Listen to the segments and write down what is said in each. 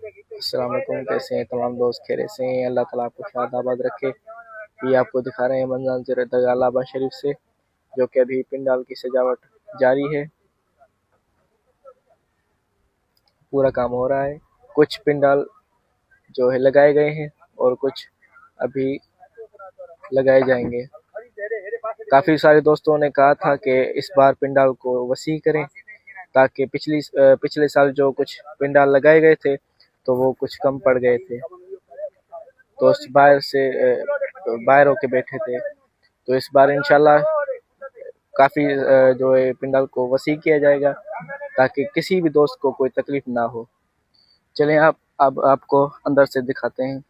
अस्सलाम वालेकुम, कैसे हैं तमाम दोस्त? खैरियत से हैं? अल्लाह ताला आपको शाद आबाद रखे। ये आपको दिखा रहे हैं मंज़र दरगाह लाबा शरीफ से, जो कि अभी पिंडाल की सजावट जारी है। पूरा काम हो रहा है। कुछ पिंडाल जो है लगाए गए हैं और कुछ अभी लगाए जाएंगे। काफ़ी सारे दोस्तों ने कहा था कि इस बार पिंडाल को वसी करें, ताकि पिछले साल जो कुछ पिंडाल लगाए गए थे तो वो कुछ कम पड़ गए थे। दोस्त बाहर होके बैठे थे, तो इस बार इंशाल्लाह काफ़ी जो है पिंडाल को वसी किया जाएगा, ताकि किसी भी दोस्त को कोई तकलीफ ना हो। चलें आप अब आपको अंदर से दिखाते हैं।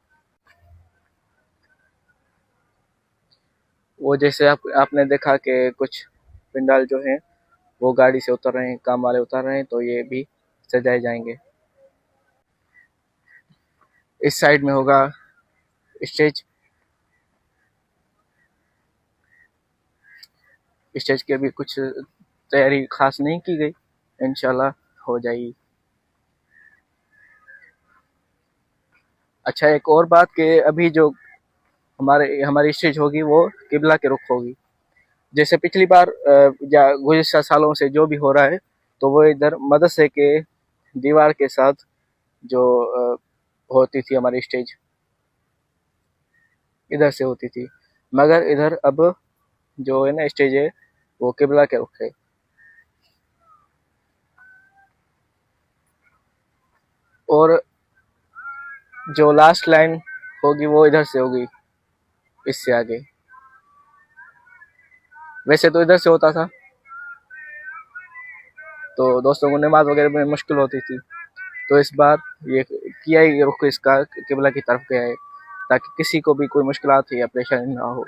वो जैसे आपने देखा कि कुछ पिंडाल जो हैं वो गाड़ी से उतर रहे हैं, काम वाले उतर रहे हैं, तो ये भी सजाए जाएंगे। इस साइड में होगा स्टेज। स्टेज की अभी कुछ तैयारी खास नहीं की गई, इंशाल्लाह हो जाएगी। अच्छा, एक और बात कि अभी जो हमारी स्टेज होगी वो किबला के रुख होगी। जैसे पिछली बार या गुज़िश्ता सालों से जो भी हो रहा है, तो वो इधर मदरसे के दीवार के साथ जो होती थी हमारी स्टेज, इधर से होती थी। मगर इधर अब जो है ना स्टेज है वो किबला के रुख है। और जो लास्ट लाइन होगी वो इधर से होगी, इससे आगे। वैसे तो इधर से होता था, तो दोस्तों को नमाज वगैरह में मुश्किल होती थी, तो इस बार ये किया ही रुख इसका किबला की तरफ गया है, ताकि किसी को भी कोई मुश्किलात या परेशानी ना हो।